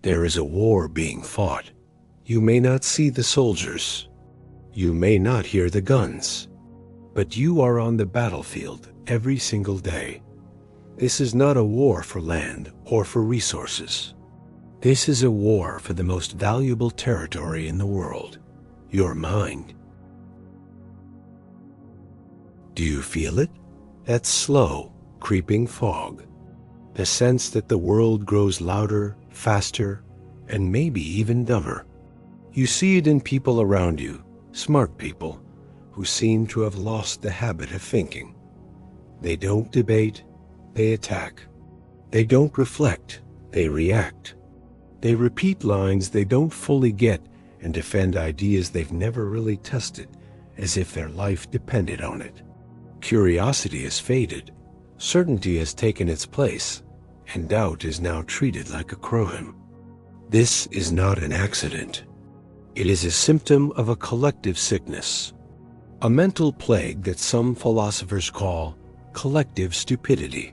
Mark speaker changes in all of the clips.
Speaker 1: There is a war being fought. You may not see the soldiers. You may not hear the guns. But you are on the battlefield every single day. This is not a war for land or for resources. This is a war for the most valuable territory in the world, your mind. Do you feel it? That slow, creeping fog. The sense that the world grows louder, faster, and maybe even dumber. You see it in people around you, smart people, who seem to have lost the habit of thinking. They don't debate, they attack. They don't reflect, they react. They repeat lines they don't fully get and defend ideas they've never really tested, as if their life depended on it. Curiosity has faded, certainty has taken its place, and doubt is now treated like a crime. This is not an accident. It is a symptom of a collective sickness, a mental plague that some philosophers call collective stupidity.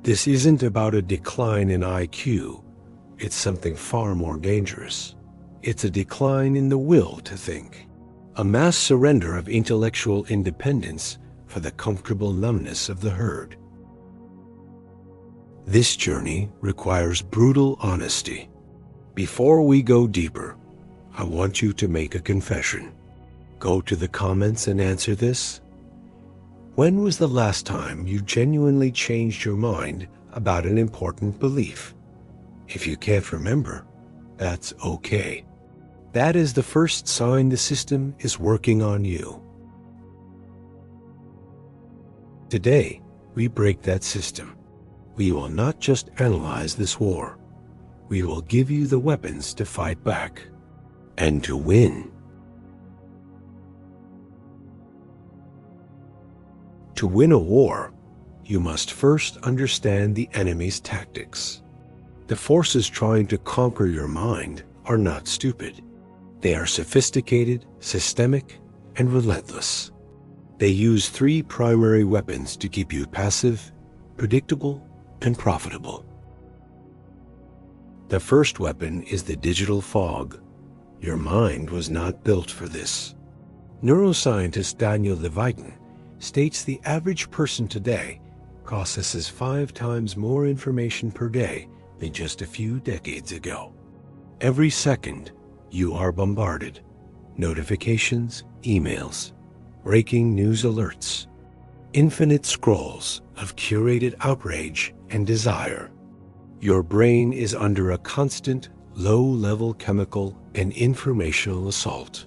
Speaker 1: This isn't about a decline in IQ. It's something far more dangerous. It's a decline in the will to think, a mass surrender of intellectual independence for the comfortable numbness of the herd. This journey requires brutal honesty. Before we go deeper, I want you to make a confession. Go to the comments and answer this. When was the last time you genuinely changed your mind about an important belief? If you can't remember, that's okay. That is the first sign the system is working on you. Today, we break that system. We will not just analyze this war. We will give you the weapons to fight back and to win. To win a war, you must first understand the enemy's tactics. The forces trying to conquer your mind are not stupid. They are sophisticated, systemic, and relentless. They use three primary weapons to keep you passive, predictable, and profitable. The first weapon is the digital fog. Your mind was not built for this. Neuroscientist Daniel Levitin states the average person today processes 5 times more information per day than just a few decades ago. Every second, you are bombarded. Notifications, emails, breaking news alerts, infinite scrolls of curated outrage and desire. Your brain is under a constant, low-level chemical and informational assault.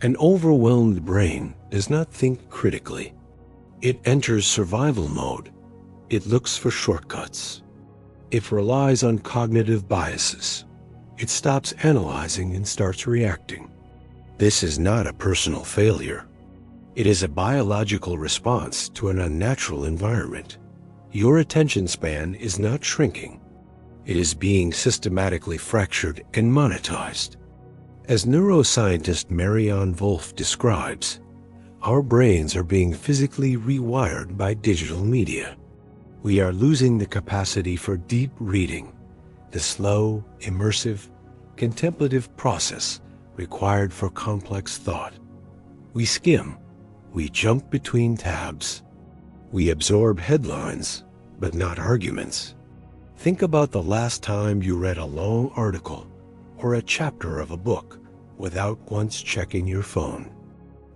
Speaker 1: An overwhelmed brain does not think critically. It enters survival mode. It looks for shortcuts. It relies on cognitive biases. It stops analyzing and starts reacting. This is not a personal failure. It is a biological response to an unnatural environment. Your attention span is not shrinking. It is being systematically fractured and monetized. As neuroscientist Marianne Wolf describes, our brains are being physically rewired by digital media. We are losing the capacity for deep reading, the slow, immersive, contemplative process required for complex thought. We skim, we jump between tabs. We absorb headlines, but not arguments. Think about the last time you read a long article or a chapter of a book without once checking your phone.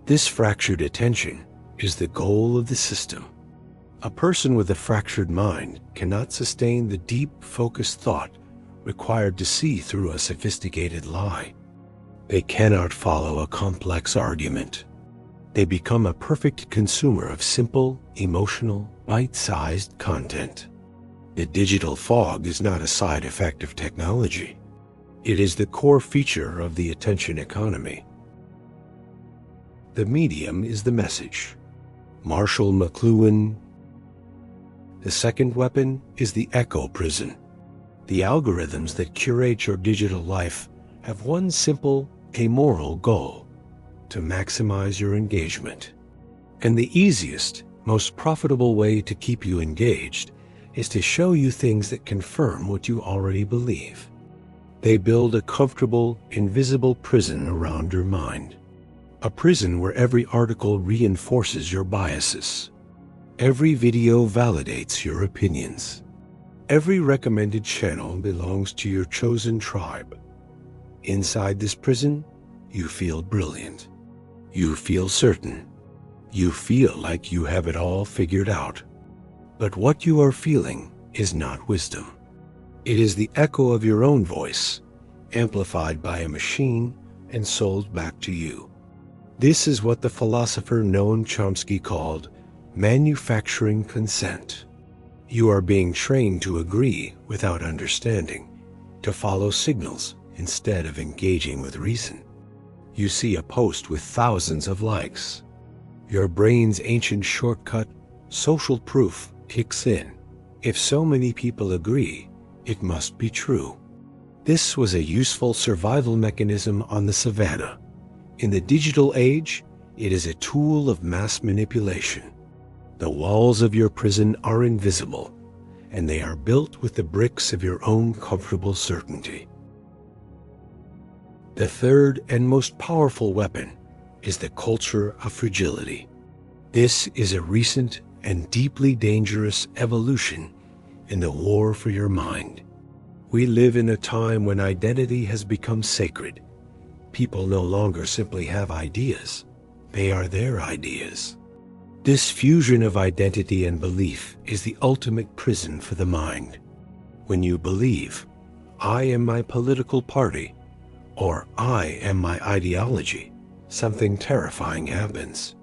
Speaker 1: This fractured attention is the goal of the system. A person with a fractured mind cannot sustain the deep, focused thought required to see through a sophisticated lie. They cannot follow a complex argument. They become a perfect consumer of simple, emotional, bite-sized content. The digital fog is not a side effect of technology. It is the core feature of the attention economy. The medium is the message. Marshall McLuhan. The second weapon is the echo prison. The algorithms that curate your digital life have one simple, amoral goal: to maximize your engagement. And the easiest, most profitable way to keep you engaged is to show you things that confirm what you already believe. They build a comfortable, invisible prison around your mind. A prison where every article reinforces your biases. Every video validates your opinions. Every recommended channel belongs to your chosen tribe. Inside this prison, you feel brilliant. You feel certain. You feel like you have it all figured out. But what you are feeling is not wisdom. It is the echo of your own voice, amplified by a machine and sold back to you. This is what the philosopher Noam Chomsky called manufacturing consent. You are being trained to agree without understanding, to follow signals instead of engaging with reason. You see a post with thousands of likes. Your brain's ancient shortcut, social proof, kicks in. If so many people agree, it must be true. This was a useful survival mechanism on the savannah. In the digital age, it is a tool of mass manipulation. The walls of your prison are invisible, and they are built with the bricks of your own comfortable certainty. The third and most powerful weapon is the culture of fragility. This is a recent and deeply dangerous evolution in the war for your mind. We live in a time when identity has become sacred. People no longer simply have ideas. They are their ideas. This fusion of identity and belief is the ultimate prison for the mind. When you believe, I am my political party, or I am my ideology, something terrifying happens.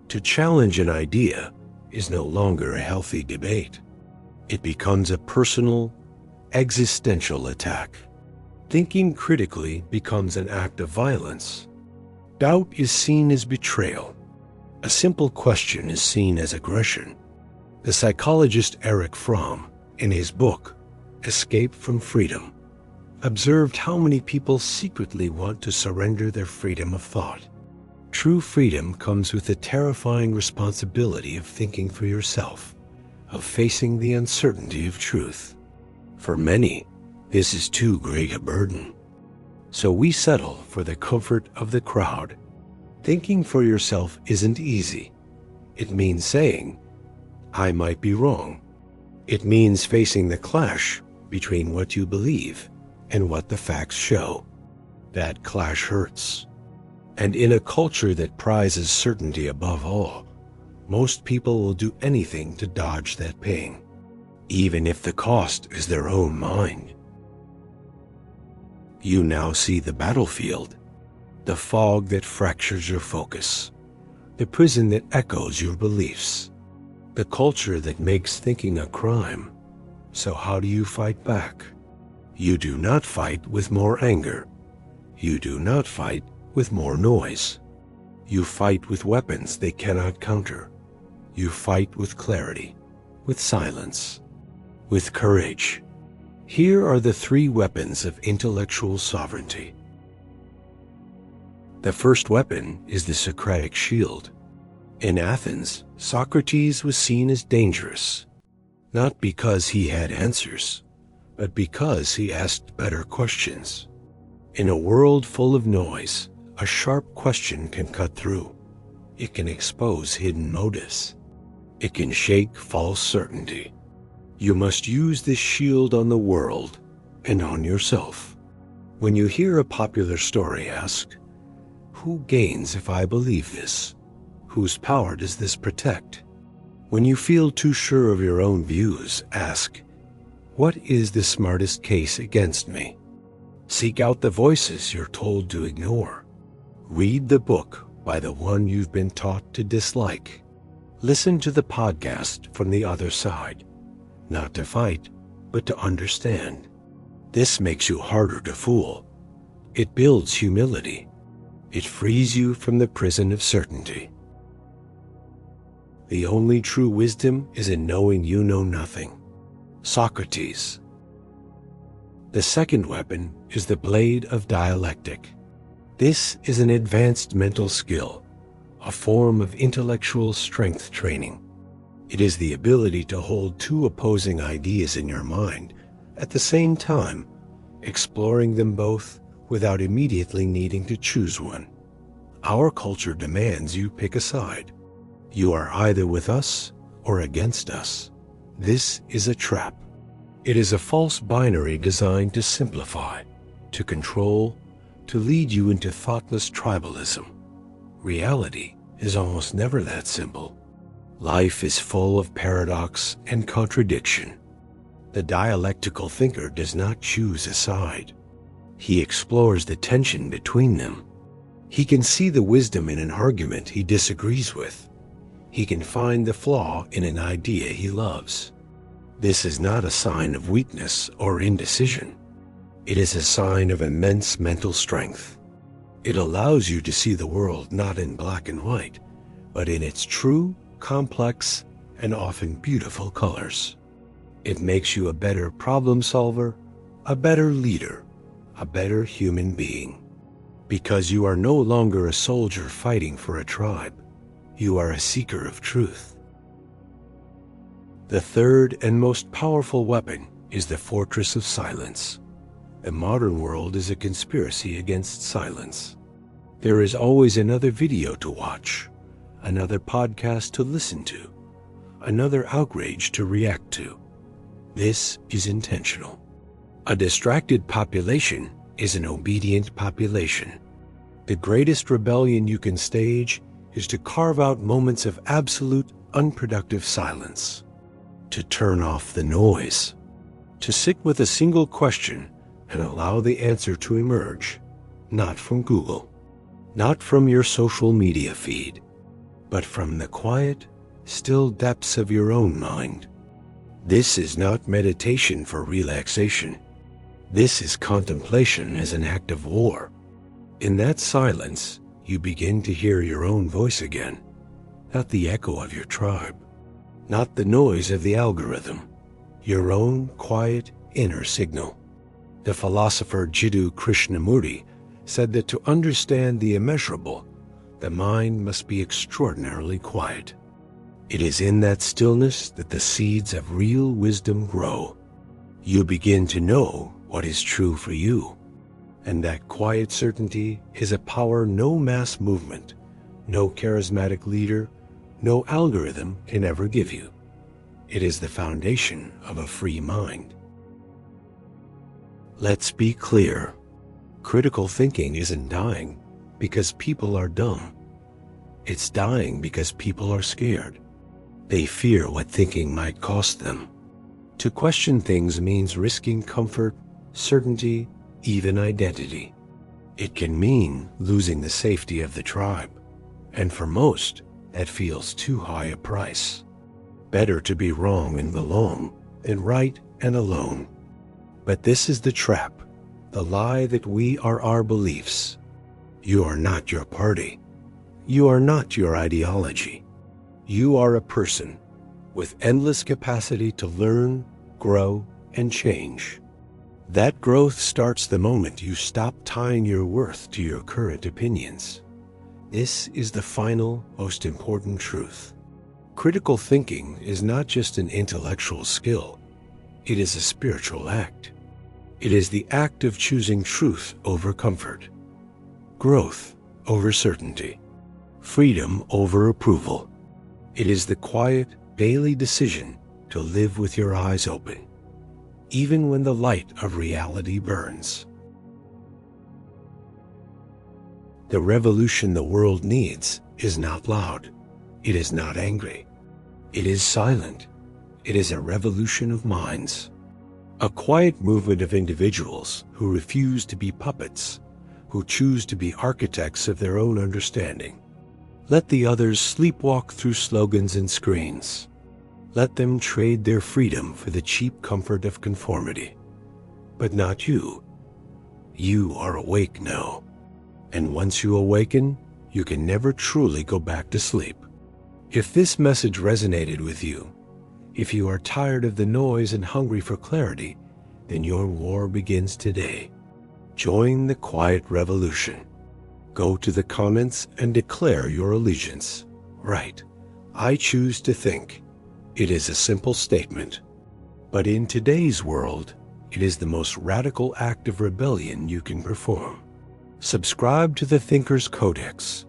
Speaker 1: To challenge an idea is no longer a healthy debate. It becomes a personal, existential attack. Thinking critically becomes an act of violence. Doubt is seen as betrayal. A simple question is seen as aggression. The psychologist Erich Fromm, in his book, Escape from Freedom, observed how many people secretly want to surrender their freedom of thought. True freedom comes with the terrifying responsibility of thinking for yourself, of facing the uncertainty of truth. For many, this is too great a burden. So we settle for the comfort of the crowd. Thinking for yourself isn't easy. It means saying, I might be wrong. It means facing the clash between what you believe and what the facts show. That clash hurts. And in a culture that prizes certainty above all, most people will do anything to dodge that pain, even if the cost is their own mind. You now see the battlefield, the fog that fractures your focus, the prison that echoes your beliefs, the culture that makes thinking a crime. So how do you fight back? You do not fight with more anger. You do not fight with more noise. You fight with weapons they cannot counter. You fight with clarity, with silence, with courage. Here are the three weapons of intellectual sovereignty. The first weapon is the Socratic shield. In Athens, Socrates was seen as dangerous, not because he had answers, but because he asked better questions. In a world full of noise, a sharp question can cut through. It can expose hidden motives. It can shake false certainty. You must use this shield on the world and on yourself. When you hear a popular story, ask, who gains if I believe this? Whose power does this protect? When you feel too sure of your own views, ask, what is the smartest case against me? Seek out the voices you're told to ignore. Read the book by the one you've been taught to dislike. Listen to the podcast from the other side, not to fight, but to understand. This makes you harder to fool. It builds humility. It frees you from the prison of certainty. The only true wisdom is in knowing you know nothing. Socrates. The second weapon is the blade of dialectic. This is an advanced mental skill, a form of intellectual strength training. It is the ability to hold two opposing ideas in your mind at the same time exploring them both without immediately needing to choose one. Our culture demands you pick a side. You are either with us or against us. This is a trap. It is a false binary designed to simplify, to control, to lead you into thoughtless tribalism. Reality is almost never that simple. Life is full of paradox and contradiction. The dialectical thinker does not choose a side. He explores the tension between them. He can see the wisdom in an argument he disagrees with. He can find the flaw in an idea he loves. This is not a sign of weakness or indecision. It is a sign of immense mental strength. It allows you to see the world not in black and white, but in its true, complex, and often beautiful colors. It makes you a better problem solver, a better leader, a better human being. Because you are no longer a soldier fighting for a tribe. You are a seeker of truth. The third and most powerful weapon is the fortress of silence. The modern world is a conspiracy against silence. There is always another video to watch, another podcast to listen to, another outrage to react to. This is intentional. A distracted population is an obedient population. The greatest rebellion you can stage is to carve out moments of absolute, unproductive silence, to turn off the noise, to sit with a single question and allow the answer to emerge, not from Google, not from your social media feed, but from the quiet, still depths of your own mind. This is not meditation for relaxation. This is contemplation as an act of war. In that silence, you begin to hear your own voice again, not the echo of your tribe, not the noise of the algorithm, your own quiet inner signal. The philosopher Jiddu Krishnamurti said that to understand the immeasurable, the mind must be extraordinarily quiet. It is in that stillness that the seeds of real wisdom grow. You begin to know what is true for you, and that quiet certainty is a power no mass movement, no charismatic leader, no algorithm can ever give you. It is the foundation of a free mind. Let's be clear. Critical thinking isn't dying because people are dumb. It's dying because people are scared. They fear what thinking might cost them. To question things means risking comfort, certainty, even identity. It can mean losing the safety of the tribe, and for most, that feels too high a price. Better to be wrong and belong than right and alone. But this is the trap, the lie that we are our beliefs. You are not your party. You are not your ideology. You are a person with endless capacity to learn, grow, and change. That growth starts the moment you stop tying your worth to your current opinions. This is the final, most important truth. Critical thinking is not just an intellectual skill. It is a spiritual act. It is the act of choosing truth over comfort, growth over certainty, freedom over approval. It is the quiet, daily decision to live with your eyes open, even when the light of reality burns. The revolution the world needs is not loud. It is not angry. It is silent. It is a revolution of minds. A quiet movement of individuals who refuse to be puppets, who choose to be architects of their own understanding. Let the others sleepwalk through slogans and screens. Let them trade their freedom for the cheap comfort of conformity. But not you. You are awake now. And once you awaken, you can never truly go back to sleep. If this message resonated with you, if you are tired of the noise and hungry for clarity, then your war begins today. Join the quiet revolution. Go to the comments and declare your allegiance. Write, "I choose to think." It is a simple statement. But in today's world, It is the most radical act of rebellion you can perform. Subscribe to the Thinker's Codex.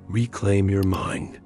Speaker 1: Reclaim your mind.